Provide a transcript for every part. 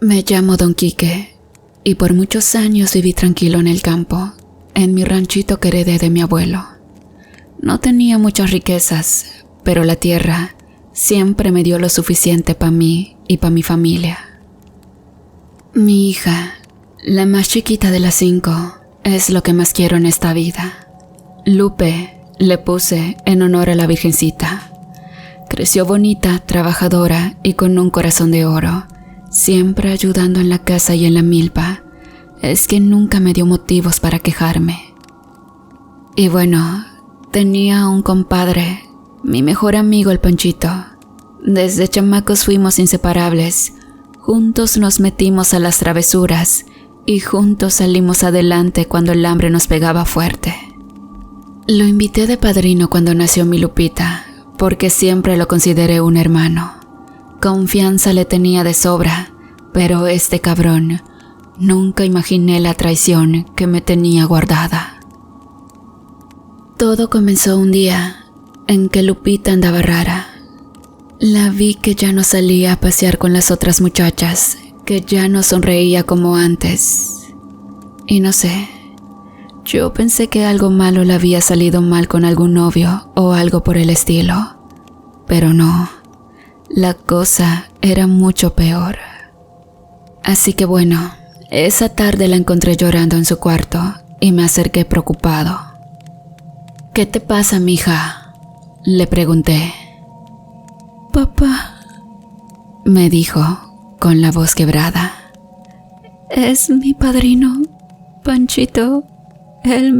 Me llamo Don Quique y por muchos años viví tranquilo en el campo, en mi ranchito que heredé de mi abuelo. No tenía muchas riquezas, pero la tierra siempre me dio lo suficiente para mí y para mi familia. Mi hija, la más chiquita de las 5, es lo que más quiero en esta vida. Lupe le puse en honor a la Virgencita. Creció bonita, trabajadora y con un corazón de oro, siempre ayudando en la casa y en la milpa. Es que nunca me dio motivos para quejarme. Y bueno, tenía un compadre, mi mejor amigo el Panchito. Desde chamacos fuimos inseparables. Juntos nos metimos a las travesuras y juntos salimos adelante cuando el hambre nos pegaba fuerte. Lo invité de padrino cuando nació mi Lupita, porque siempre lo consideré un hermano. Confianza le tenía de sobra, pero este cabrón, nunca imaginé la traición que me tenía guardada. Todo comenzó un día en que Lupita andaba rara. La vi que ya no salía a pasear con las otras muchachas, que ya no sonreía como antes. Y no sé, yo pensé que algo malo le había salido mal con algún novio o algo por el estilo, pero no. La cosa era mucho peor. Así que bueno, esa tarde la encontré llorando en su cuarto y me acerqué preocupado. ¿Qué te pasa, mija?, le pregunté. Papá, me dijo con la voz quebrada. Es mi padrino, Panchito. Él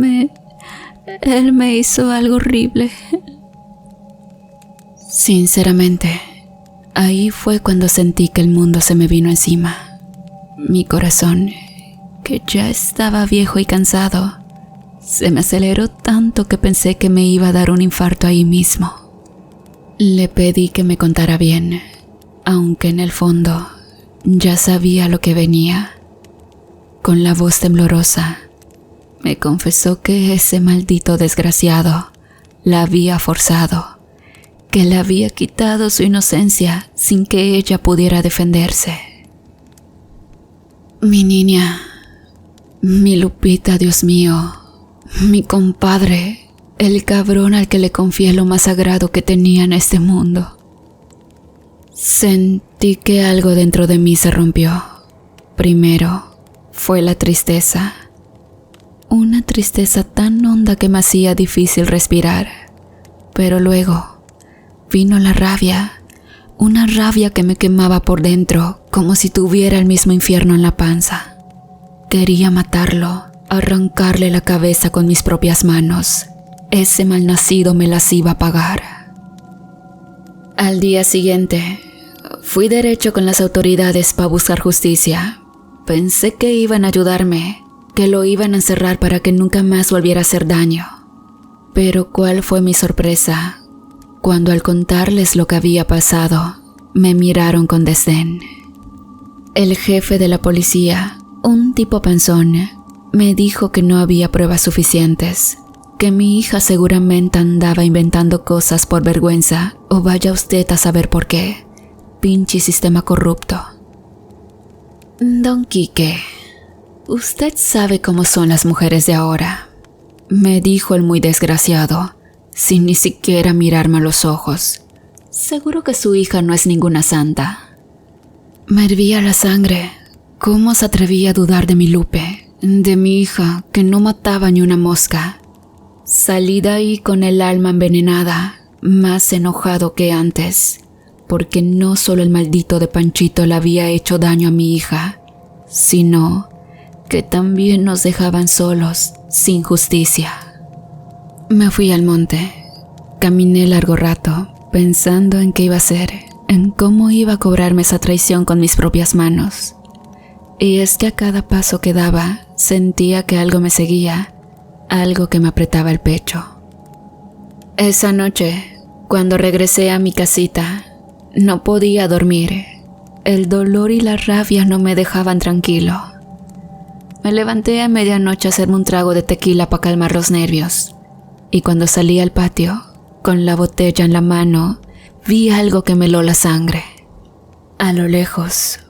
me hizo algo horrible. Sinceramente, ahí fue cuando sentí que el mundo se me vino encima. Mi corazón, que ya estaba viejo y cansado, se me aceleró tanto que pensé que me iba a dar un infarto ahí mismo. Le pedí que me contara bien, aunque en el fondo ya sabía lo que venía. Con la voz temblorosa, me confesó que ese maldito desgraciado la había forzado, que le había quitado su inocencia sin que ella pudiera defenderse. Mi niña, mi Lupita, Dios mío, mi compadre, el cabrón al que le confié lo más sagrado que tenía en este mundo. Sentí que algo dentro de mí se rompió. Primero fue la tristeza. Una tristeza tan honda que me hacía difícil respirar. Pero luego vino la rabia. Una rabia que me quemaba por dentro, como si tuviera el mismo infierno en la panza. Quería matarlo, arrancarle la cabeza con mis propias manos. Ese malnacido me las iba a pagar. Al día siguiente, fui derecho con las autoridades para buscar justicia. Pensé que iban a ayudarme, que lo iban a encerrar para que nunca más volviera a hacer daño. Pero ¿cuál fue mi sorpresa cuando al contarles lo que había pasado, me miraron con desdén? El jefe de la policía, un tipo panzón, me dijo que no había pruebas suficientes, que mi hija seguramente andaba inventando cosas por vergüenza o vaya usted a saber por qué. Pinche sistema corrupto. Don Quique, usted sabe cómo son las mujeres de ahora, me dijo el muy desgraciado, sin ni siquiera mirarme a los ojos. Seguro que su hija no es ninguna santa. Me hervía la sangre. ¿Cómo se atrevía a dudar de mi Lupe, de mi hija que no mataba ni una mosca? Salí de ahí con el alma envenenada, más enojado que antes, porque no solo el maldito de Panchito le había hecho daño a mi hija, sino que también nos dejaban solos, sin justicia. Me fui al monte. Caminé largo rato, pensando en qué iba a hacer, en cómo iba a cobrarme esa traición con mis propias manos. Y es que a cada paso que daba, sentía que algo me seguía, algo que me apretaba el pecho. Esa noche, cuando regresé a mi casita, no podía dormir. El dolor y la rabia no me dejaban tranquilo. Me levanté a medianoche a hacerme un trago de tequila para calmar los nervios. Y cuando salí al patio, con la botella en la mano, vi algo que me heló la sangre. A lo lejos,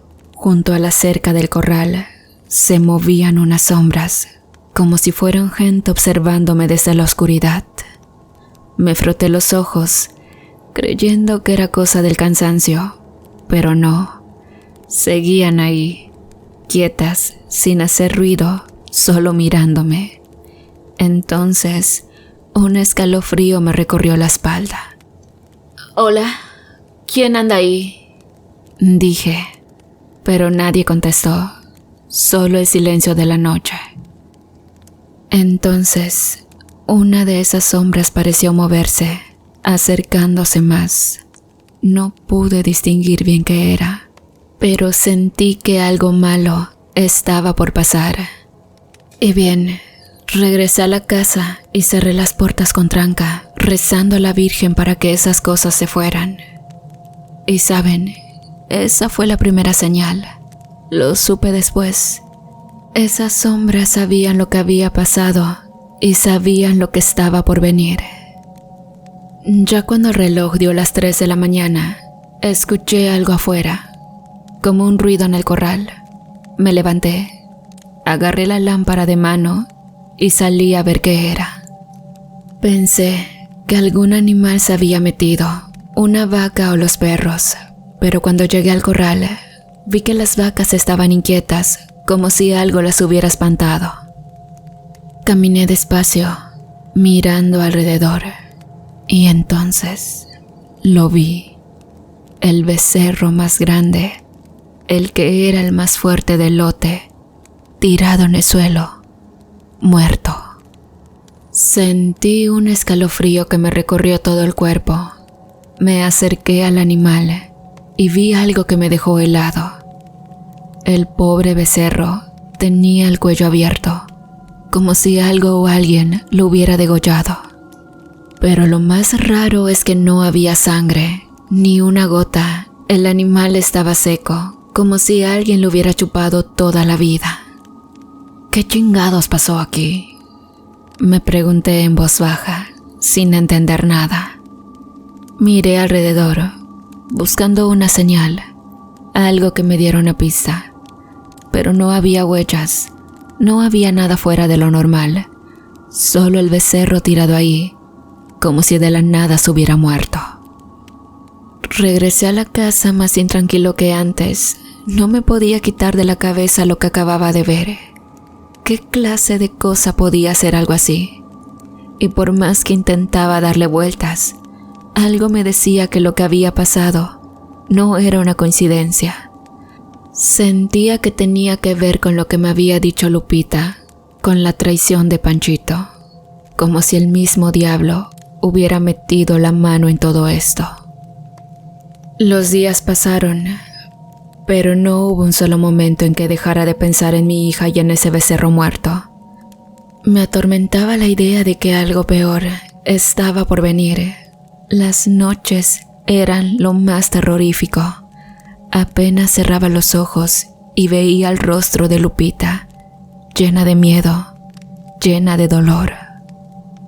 Junto a la cerca del corral se movían unas sombras, como si fueran gente observándome desde la oscuridad. Me froté los ojos, creyendo que era cosa del cansancio, pero no. Seguían ahí, quietas, sin hacer ruido, solo mirándome. Entonces, un escalofrío me recorrió la espalda. «Hola, ¿quién anda ahí?», dije, pero nadie contestó, solo el silencio de la noche. Entonces, una de esas sombras pareció moverse, acercándose más. No pude distinguir bien qué era, pero sentí que algo malo estaba por pasar. Y bien, regresé a la casa y cerré las puertas con tranca, rezando a la Virgen para que esas cosas se fueran. Y saben, esa fue la primera señal. Lo supe después. Esas sombras sabían lo que había pasado y sabían lo que estaba por venir. Ya cuando el reloj dio las 3 de la mañana, escuché algo afuera, como un ruido en el corral. Me levanté, agarré la lámpara de mano y salí a ver qué era. Pensé que algún animal se había metido, una vaca o los perros, pero cuando llegué al corral, vi que las vacas estaban inquietas, como si algo las hubiera espantado. Caminé despacio, mirando alrededor, y entonces lo vi, el becerro más grande, el que era el más fuerte del lote, tirado en el suelo, muerto. Sentí un escalofrío que me recorrió todo el cuerpo. Me acerqué al animal y vi algo que me dejó helado. El pobre becerro tenía el cuello abierto, como si algo o alguien lo hubiera degollado. Pero lo más raro es que no había sangre, ni una gota. El animal estaba seco, como si alguien lo hubiera chupado toda la vida. ¿Qué chingados pasó aquí?, me pregunté en voz baja, sin entender nada. Miré alrededor, buscando una señal, algo que me diera una pista. Pero no había huellas, no había nada fuera de lo normal, solo el becerro tirado ahí, como si de la nada se hubiera muerto. Regresé a la casa más intranquilo que antes. No me podía quitar de la cabeza lo que acababa de ver. ¿Qué clase de cosa podía hacer algo así? Y por más que intentaba darle vueltas, algo me decía que lo que había pasado no era una coincidencia. Sentía que tenía que ver con lo que me había dicho Lupita, con la traición de Panchito, como si el mismo diablo hubiera metido la mano en todo esto. Los días pasaron, pero no hubo un solo momento en que dejara de pensar en mi hija y en ese becerro muerto. Me atormentaba la idea de que algo peor estaba por venir. Las noches eran lo más terrorífico. Apenas cerraba los ojos y veía el rostro de Lupita, llena de miedo, llena de dolor.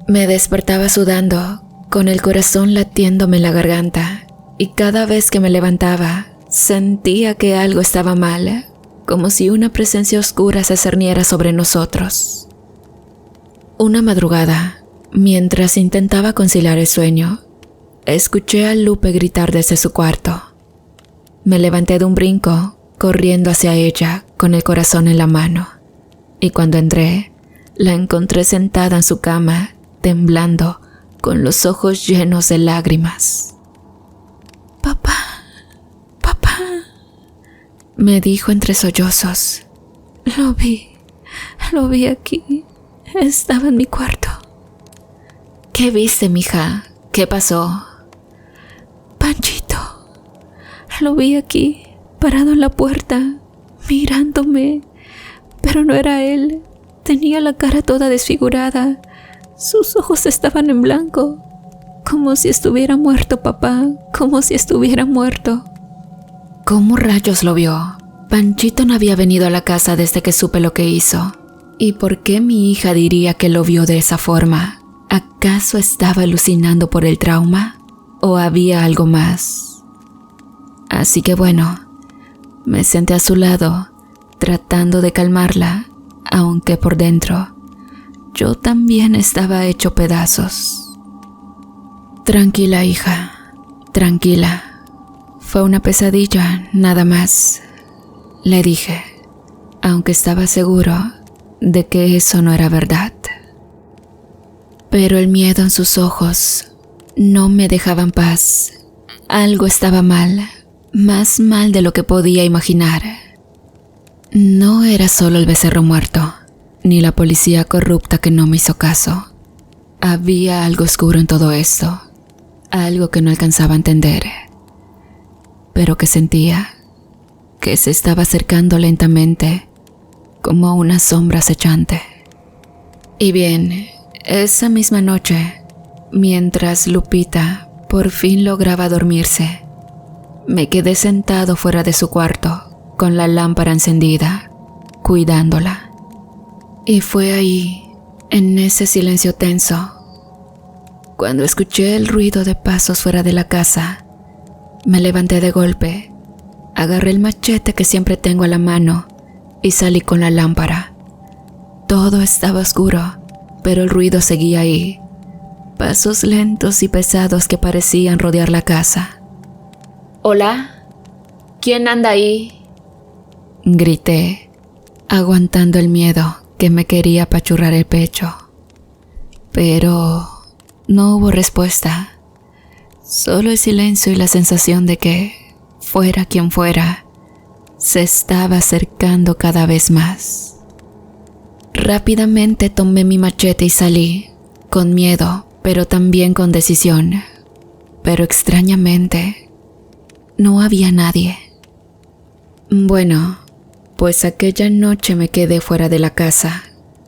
Me despertaba sudando, con el corazón latiéndome en la garganta, y cada vez que me levantaba, sentía que algo estaba mal, como si una presencia oscura se cerniera sobre nosotros. Una madrugada, mientras intentaba conciliar el sueño, escuché a Lupe gritar desde su cuarto. Me levanté de un brinco, corriendo hacia ella con el corazón en la mano, y cuando entré, la encontré sentada en su cama, temblando, con los ojos llenos de lágrimas. Papá, papá, me dijo entre sollozos. Lo vi aquí, estaba en mi cuarto. ¿Qué viste, mija? ¿Qué pasó? Panchito. Lo vi aquí, parado en la puerta, mirándome, pero no era él. Tenía la cara toda desfigurada. Sus ojos estaban en blanco, como si estuviera muerto, papá, como si estuviera muerto. ¿Cómo rayos lo vio? Panchito no había venido a la casa desde que supe lo que hizo. ¿Y por qué mi hija diría que lo vio de esa forma? ¿Acaso estaba alucinando por el trauma? ¿O había algo más? Así que bueno, Me senté a su lado, tratando de calmarla, aunque por dentro yo también estaba hecho pedazos. Tranquila, hija, tranquila. Fue una pesadilla, nada más, le dije, aunque estaba seguro de que eso no era verdad. Pero el miedo en sus ojos no me dejaba en paz. Algo estaba mal, más mal de lo que podía imaginar. No era solo el becerro muerto, ni la policía corrupta que no me hizo caso. Había algo oscuro en todo esto, algo que no alcanzaba a entender, pero que sentía que se estaba acercando lentamente, como una sombra acechante. Y bien, esa misma noche, mientras Lupita por fin lograba dormirse, me quedé sentado fuera de su cuarto, con la lámpara encendida, cuidándola. Y fue ahí, en ese silencio tenso, cuando escuché el ruido de pasos fuera de la casa. Me levanté de golpe, agarré el machete que siempre tengo a la mano y salí con la lámpara. Todo estaba oscuro, pero el ruido seguía ahí. Pasos lentos y pesados que parecían rodear la casa. ¿Hola? ¿Quién anda ahí? Grité, aguantando el miedo que me quería apachurrar el pecho. Pero no hubo respuesta. Solo el silencio y la sensación de que, fuera quien fuera, se estaba acercando cada vez más. Rápidamente tomé mi machete y salí, con miedo, pero también con decisión. Pero extrañamente, no había nadie. Bueno, pues aquella noche me quedé fuera de la casa,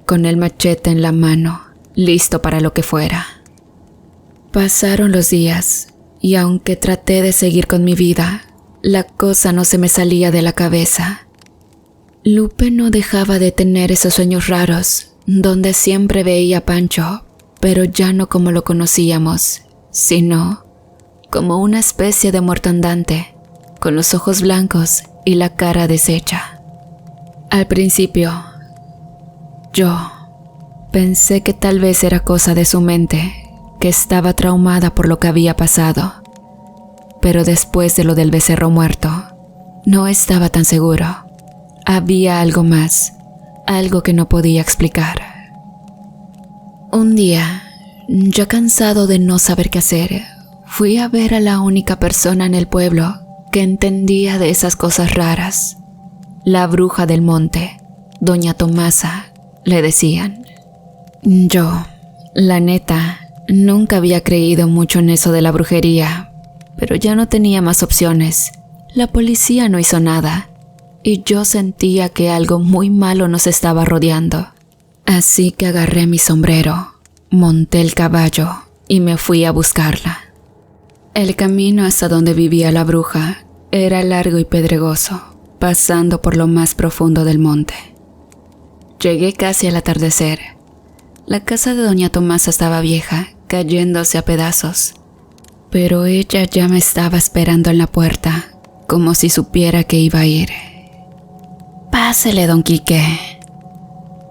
con el machete en la mano, listo para lo que fuera. Pasaron los días, y aunque traté de seguir con mi vida, la cosa no se me salía de la cabeza. Lupe no dejaba de tener esos sueños raros, donde siempre veía a Pancho, pero ya no como lo conocíamos, sino como una especie de muerto andante, con los ojos blancos y la cara deshecha. Al principio, yo pensé que tal vez era cosa de su mente, que estaba traumada por lo que había pasado. Pero después de lo del becerro muerto, no estaba tan seguro. Había algo más, algo que no podía explicar. Un día, ya cansado de no saber qué hacer, fui a ver a la única persona en el pueblo que entendía de esas cosas raras. La bruja del monte, Doña Tomasa, le decían. Yo, la neta, nunca había creído mucho en eso de la brujería, pero ya no tenía más opciones. La policía no hizo nada, y yo sentía que algo muy malo nos estaba rodeando. Así que agarré mi sombrero, monté el caballo y me fui a buscarla. El camino hasta donde vivía la bruja era largo y pedregoso, pasando por lo más profundo del monte. Llegué casi al atardecer. La casa de Doña Tomasa estaba vieja, cayéndose a pedazos, pero ella ya me estaba esperando en la puerta, como si supiera que iba a ir. «Pásele, don Quique»,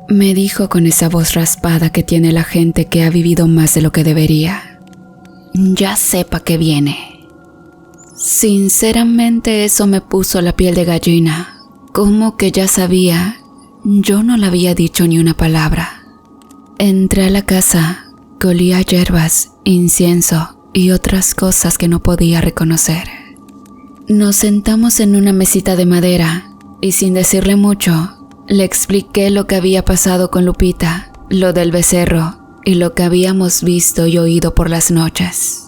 me dijo con esa voz raspada que tiene la gente que ha vivido más de lo que debería. «Ya sepa que viene». Sinceramente eso me puso la piel de gallina. Como que ya sabía, yo no le había dicho ni una palabra. Entré a la casa, que olía a hierbas, incienso y otras cosas que no podía reconocer. Nos sentamos en una mesita de madera y sin decirle mucho, le expliqué lo que había pasado con Lupita, lo del becerro y lo que habíamos visto y oído por las noches.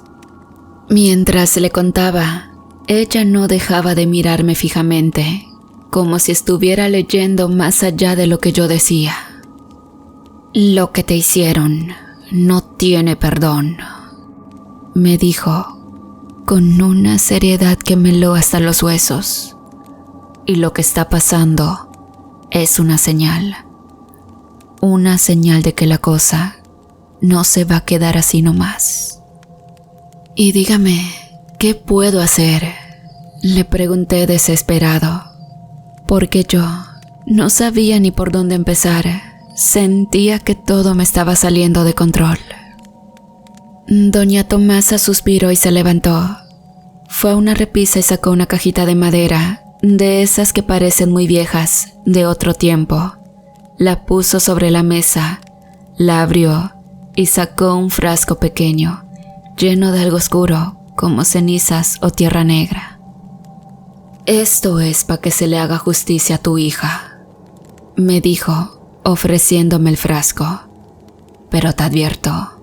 Mientras le contaba, ella no dejaba de mirarme fijamente, como si estuviera leyendo más allá de lo que yo decía. «Lo que te hicieron no tiene perdón», me dijo, con una seriedad que me heló hasta los huesos. «Y lo que está pasando es una señal de que la cosa no se va a quedar así nomás». «Y dígame, ¿qué puedo hacer?», le pregunté desesperado, porque yo no sabía ni por dónde empezar. Sentía que todo me estaba saliendo de control. Doña Tomasa suspiró y se levantó. Fue a una repisa y sacó una cajita de madera, de esas que parecen muy viejas, de otro tiempo. La puso sobre la mesa, la abrió y sacó un frasco pequeño, lleno de algo oscuro, como cenizas o tierra negra. «Esto es para que se le haga justicia a tu hija», me dijo, ofreciéndome el frasco. «Pero te advierto,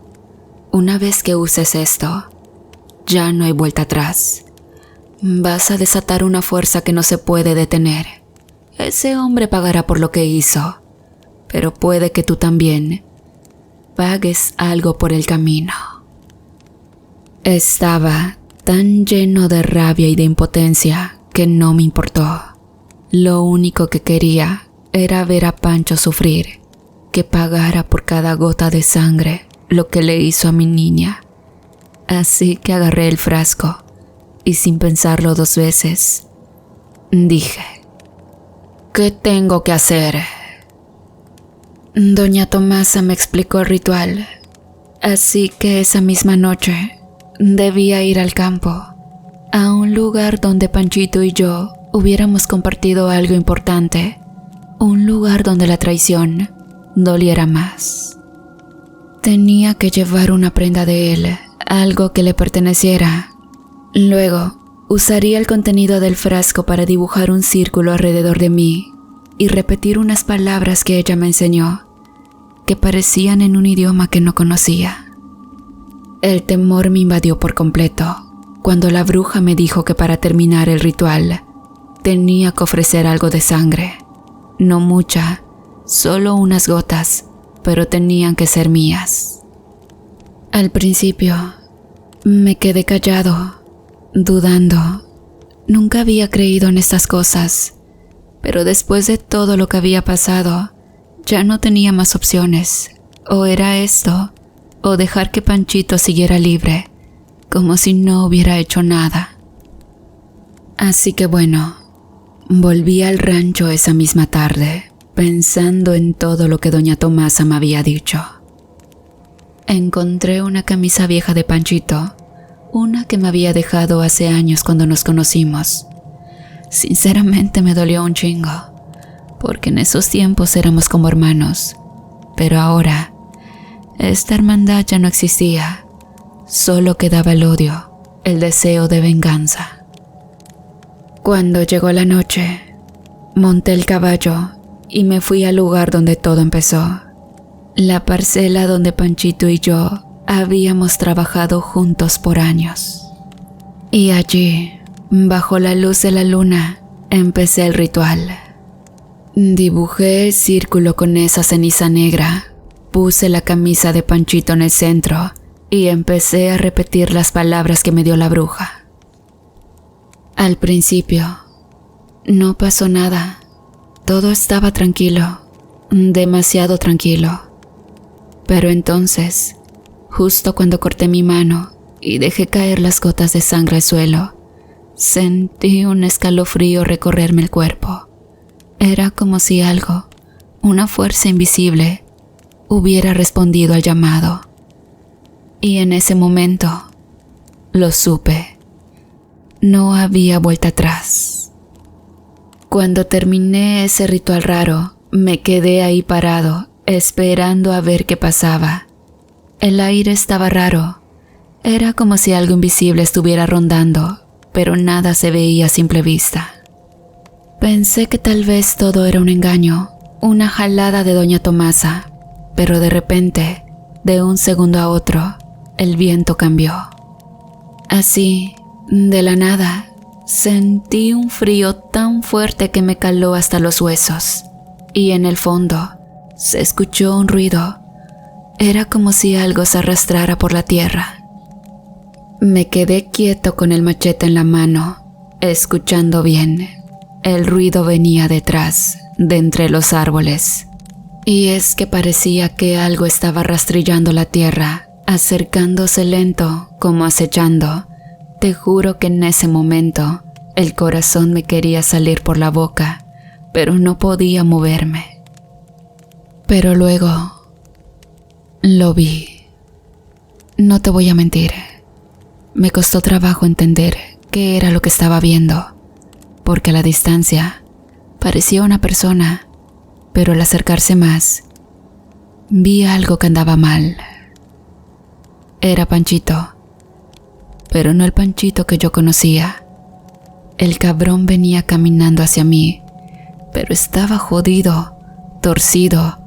una vez que uses esto, ya no hay vuelta atrás. Vas a desatar una fuerza que no se puede detener. Ese hombre pagará por lo que hizo, pero puede que tú también pagues algo por el camino». Estaba tan lleno de rabia y de impotencia que no me importó. Lo único que quería era ver a Pancho sufrir, que pagara por cada gota de sangre lo que le hizo a mi niña. Así que agarré el frasco y sin pensarlo 2 veces, dije: «¿Qué tengo que hacer?». Doña Tomasa me explicó el ritual, así que esa misma noche debía ir al campo, a un lugar donde Panchito y yo hubiéramos compartido algo importante, un lugar donde la traición doliera más. Tenía que llevar una prenda de él, algo que le perteneciera. Luego, usaría el contenido del frasco para dibujar un círculo alrededor de mí y repetir unas palabras que ella me enseñó, que parecían en un idioma que no conocía. El temor me invadió por completo cuando la bruja me dijo que para terminar el ritual tenía que ofrecer algo de sangre. No mucha, solo unas gotas, pero tenían que ser mías. Al principio, me quedé callado, dudando. Nunca había creído en estas cosas, pero después de todo lo que había pasado, ya no tenía más opciones. O era esto, o dejar que Panchito siguiera libre, como si no hubiera hecho nada. Así que bueno, volví al rancho esa misma tarde, pensando en todo lo que doña Tomasa me había dicho. Encontré una camisa vieja de Panchito, una que me había dejado hace años cuando nos conocimos. Sinceramente me dolió un chingo, porque en esos tiempos éramos como hermanos, pero ahora esta hermandad ya no existía, solo quedaba el odio, el deseo de venganza. Cuando llegó la noche, monté el caballo y me fui al lugar donde todo empezó, la parcela donde Panchito y yo habíamos trabajado juntos por años. Y allí, bajo la luz de la luna, empecé el ritual. Dibujé el círculo con esa ceniza negra, puse la camisa de Panchito en el centro y empecé a repetir las palabras que me dio la bruja. Al principio, no pasó nada. Todo estaba tranquilo, demasiado tranquilo. Pero entonces, justo cuando corté mi mano y dejé caer las gotas de sangre al suelo, sentí un escalofrío recorrerme el cuerpo. Era como si algo, una fuerza invisible, hubiera respondido al llamado. Y en ese momento, lo supe. No había vuelta atrás. Cuando terminé ese ritual raro, me quedé ahí parado, esperando a ver qué pasaba. El aire estaba raro. Era como si algo invisible estuviera rondando, pero nada se veía a simple vista. Pensé que tal vez todo era un engaño, una jalada de doña Tomasa, pero de repente, de un segundo a otro, el viento cambió. Así, de la nada, sentí un frío tan fuerte que me caló hasta los huesos, y en el fondo se escuchó un ruido. Era como si algo se arrastrara por la tierra. Me quedé quieto con el machete en la mano, escuchando bien. El ruido venía detrás, de entre los árboles. Y es que parecía que algo estaba rastrillando la tierra, acercándose lento, como acechando. Te juro que en ese momento, el corazón me quería salir por la boca, pero no podía moverme. Pero luego lo vi. No te voy a mentir, me costó trabajo entender qué era lo que estaba viendo, porque a la distancia parecía una persona, pero al acercarse más, vi algo que andaba mal. Era Panchito, pero no el Panchito que yo conocía. El cabrón venía caminando hacia mí, pero estaba jodido, torcido,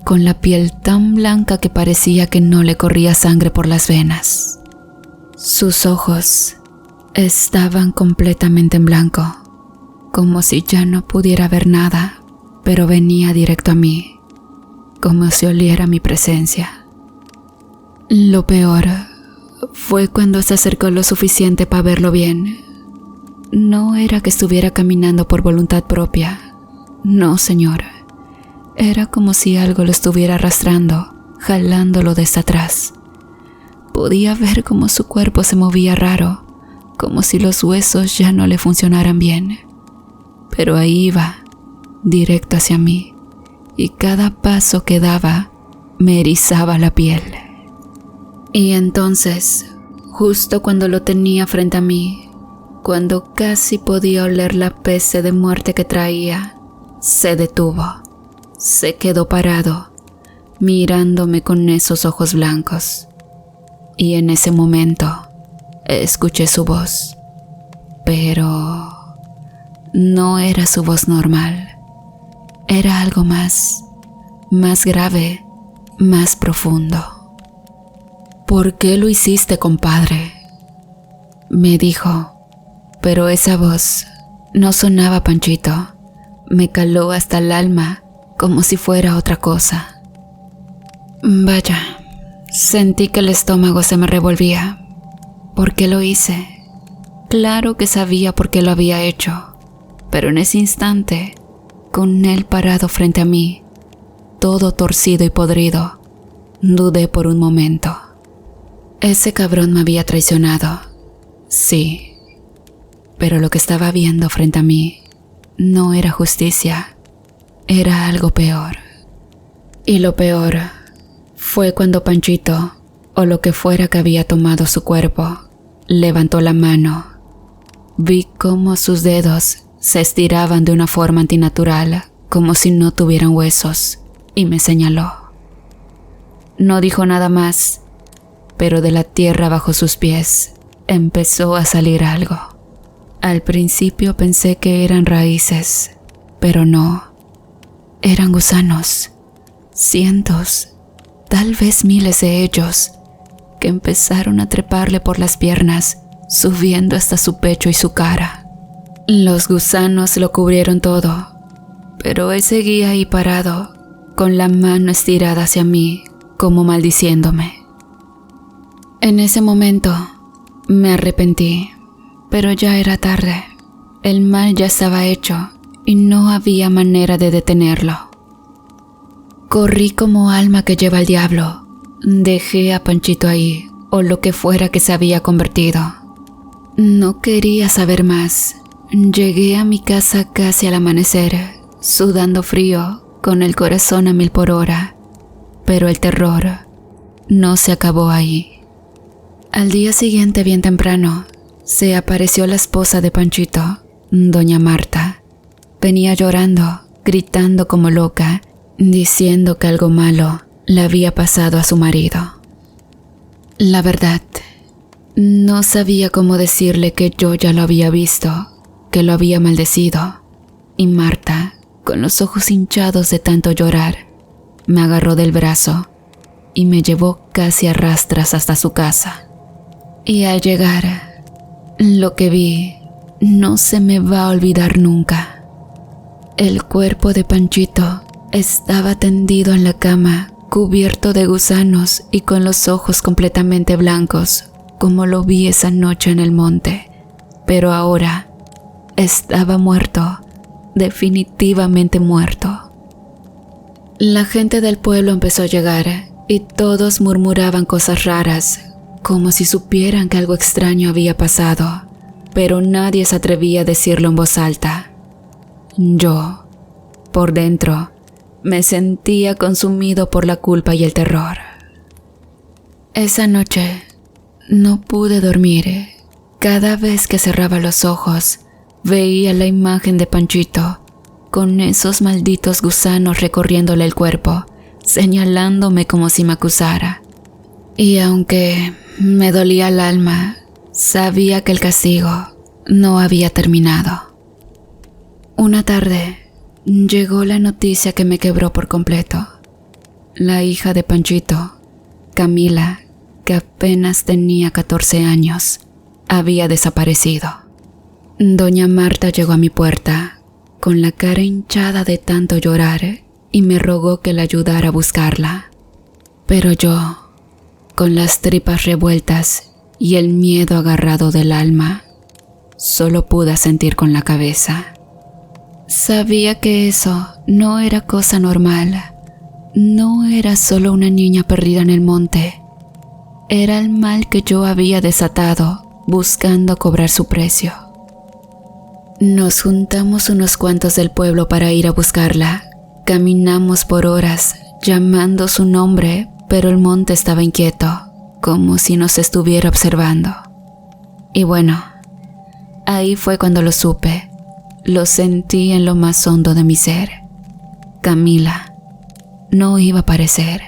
con la piel tan blanca que parecía que no le corría sangre por las venas. Sus ojos estaban completamente en blanco, como si ya no pudiera ver nada, pero venía directo a mí, como si oliera mi presencia. Lo peor fue cuando se acercó lo suficiente para verlo bien. No era que estuviera caminando por voluntad propia, no, señor. Era como si algo lo estuviera arrastrando, jalándolo desde atrás. Podía ver cómo su cuerpo se movía raro, como si los huesos ya no le funcionaran bien. Pero ahí iba, directo hacia mí, y cada paso que daba me erizaba la piel. Y entonces, justo cuando lo tenía frente a mí, cuando casi podía oler la peste de muerte que traía, se detuvo. Se quedó parado, mirándome con esos ojos blancos. Y en ese momento escuché su voz, pero no era su voz normal. Era algo más grave, más profundo. ¿Por qué lo hiciste, compadre?, me dijo, pero esa voz no sonaba Panchito. Me caló hasta el alma, como si fuera otra cosa. Vaya, sentí que el estómago se me revolvía. ¿Por qué lo hice? Claro que sabía por qué lo había hecho, pero en ese instante, con él parado frente a mí, todo torcido y podrido, dudé por un momento. Ese cabrón me había traicionado, sí, pero lo que estaba viendo frente a mí no era justicia. Era algo peor. Y lo peor fue cuando Panchito, o lo que fuera que había tomado su cuerpo, levantó la mano. Vi cómo sus dedos se estiraban de una forma antinatural, como si no tuvieran huesos, y me señaló. No dijo nada más, pero de la tierra bajo sus pies empezó a salir algo. Al principio pensé que eran raíces, pero no. Eran gusanos, cientos, tal vez miles de ellos, que empezaron a treparle por las piernas, subiendo hasta su pecho y su cara. Los gusanos lo cubrieron todo, pero él seguía ahí parado, con la mano estirada hacia mí, como maldiciéndome. En ese momento me arrepentí, pero ya era tarde. El mal ya estaba hecho y no había manera de detenerlo. Corrí como alma que lleva el diablo. Dejé a Panchito ahí, o lo que fuera que se había convertido. No quería saber más. Llegué a mi casa casi al amanecer, sudando frío, con el corazón a 1000 por hora. Pero el terror no se acabó ahí. Al día siguiente, bien temprano, se apareció la esposa de Panchito, doña Marta. Venía llorando, gritando como loca, diciendo que algo malo le había pasado a su marido. La verdad, no sabía cómo decirle que yo ya lo había visto, que lo había maldecido, y Marta, con los ojos hinchados de tanto llorar, me agarró del brazo y me llevó casi a rastras hasta su casa. Y al llegar, lo que vi no se me va a olvidar nunca. El cuerpo de Panchito estaba tendido en la cama, cubierto de gusanos y con los ojos completamente blancos, como lo vi esa noche en el monte. Pero ahora estaba muerto, definitivamente muerto. La gente del pueblo empezó a llegar y todos murmuraban cosas raras, como si supieran que algo extraño había pasado, pero nadie se atrevía a decirlo en voz alta. Yo Por dentro, me sentía consumido por la culpa y el terror. Esa noche no pude dormir. Cada vez que cerraba los ojos, veía la imagen de Panchito, con esos malditos gusanos recorriéndole el cuerpo, señalándome como si me acusara. Y aunque me dolía el alma, sabía que el castigo no había terminado. Una tarde llegó la noticia que me quebró por completo. La hija de Panchito, Camila, que apenas tenía 14 años, había desaparecido. Doña Marta llegó a mi puerta con la cara hinchada de tanto llorar y me rogó que la ayudara a buscarla. Pero yo, con las tripas revueltas y el miedo agarrado del alma, solo pude sentir con la cabeza. Sabía que eso no era cosa normal. No era solo una niña perdida en el monte. Era el mal que yo había desatado, buscando cobrar su precio. Nos juntamos unos cuantos del pueblo para ir a buscarla. Caminamos por horas, llamando su nombre, pero el monte estaba inquieto, como si nos estuviera observando. Y bueno, ahí fue cuando lo supe. Lo sentí en lo más hondo de mi ser. Camila no iba a aparecer,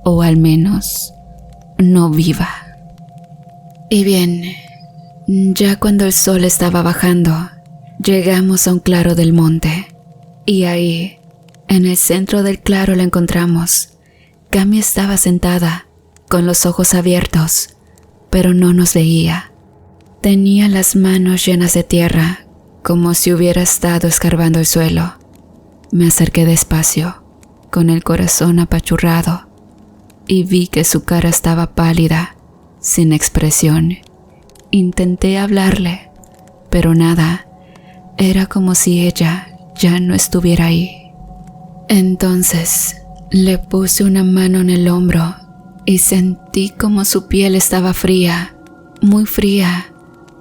o al menos no viva. Y bien, ya cuando el sol estaba bajando, llegamos a un claro del monte, y ahí, en el centro del claro la encontramos. Cami estaba sentada, con los ojos abiertos, pero no nos veía. Tenía las manos llenas de tierra, como si hubiera estado escarbando el suelo. Me acerqué despacio, con el corazón apachurrado, y vi que su cara estaba pálida, sin expresión. Intenté hablarle, pero nada. Era como si ella ya no estuviera ahí. Entonces le puse una mano en el hombro y sentí como su piel estaba fría, muy fría,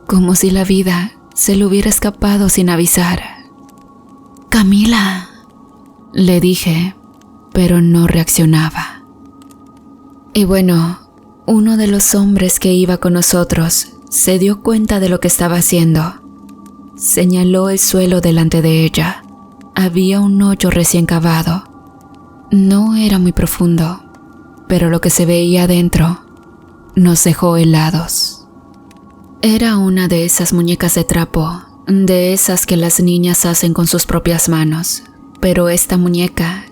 como si la vida se le hubiera escapado sin avisar. «Camila», le dije, pero no reaccionaba. Y bueno, uno de los hombres que iba con nosotros se dio cuenta de lo que estaba haciendo. Señaló el suelo delante de ella. Había un hoyo recién cavado. No era muy profundo, pero lo que se veía adentro nos dejó helados. Era una de esas muñecas de trapo, de esas que las niñas hacen con sus propias manos. Pero esta muñeca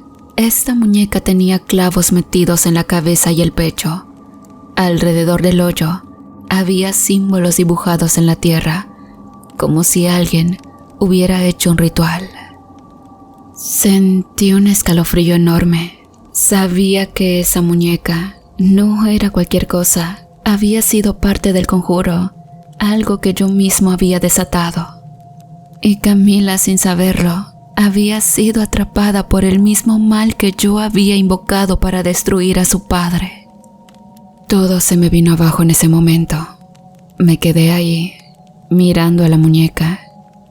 tenía clavos metidos en la cabeza y el pecho. Alrededor del hoyo había símbolos dibujados en la tierra, como si alguien hubiera hecho un ritual. Sentí un escalofrío enorme. Sabía que esa muñeca no era cualquier cosa, había sido parte del conjuro, algo que yo mismo había desatado. Y Camila, sin saberlo, había sido atrapada por el mismo mal que yo había invocado para destruir a su padre. Todo se me vino abajo en ese momento. Me quedé ahí, mirando a la muñeca,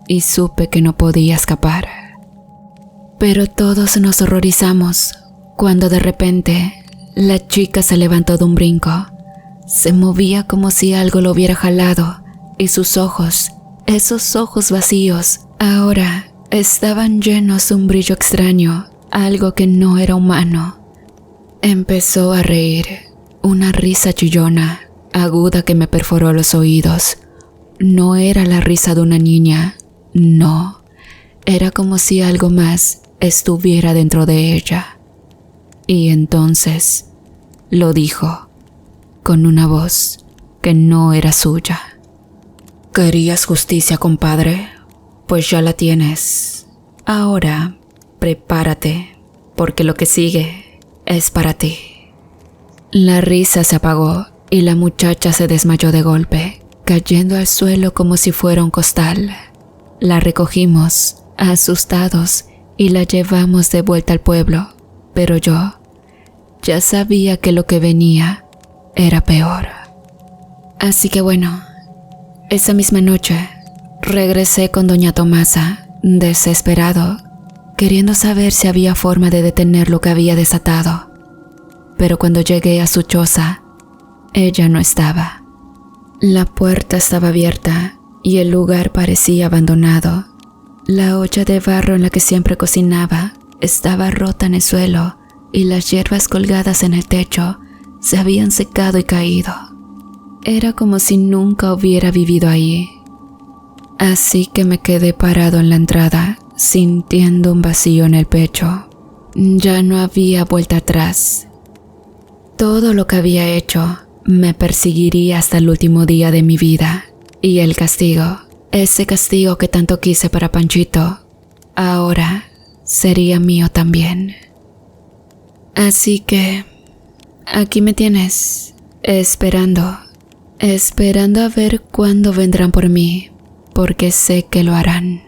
y supe que no podía escapar. Pero todos nos horrorizamos cuando de repente la chica se levantó de un brinco. Se movía como si algo lo hubiera jalado, y sus ojos, esos ojos vacíos, ahora estaban llenos de un brillo extraño, algo que no era humano. Empezó a reír, una risa chillona, aguda que me perforó los oídos. No era la risa de una niña, no. Era como si algo más estuviera dentro de ella. Y entonces lo dijo, con una voz que no era suya. ¿Querías justicia, compadre? Pues ya la tienes. Ahora, prepárate, porque lo que sigue es para ti. La risa se apagó y la muchacha se desmayó de golpe, cayendo al suelo como si fuera un costal. La recogimos, asustados, y la llevamos de vuelta al pueblo, pero yo ya sabía que lo que venía era peor. Así que bueno, esa misma noche regresé con doña Tomasa, desesperado, queriendo saber si había forma de detener lo que había desatado. Pero cuando llegué a su choza, ella no estaba. La puerta estaba abierta y el lugar parecía abandonado. La olla de barro en la que siempre cocinaba estaba rota en el suelo y las hierbas colgadas en el techo se habían secado y caído. Era como si nunca hubiera vivido ahí. Así que me quedé parado en la entrada, sintiendo un vacío en el pecho. Ya no había vuelta atrás. Todo lo que había hecho me perseguiría hasta el último día de mi vida. Y el castigo, ese castigo que tanto quise para Panchito, ahora sería mío también. Así que aquí me tienes, esperando a ver cuándo vendrán por mí, porque sé que lo harán.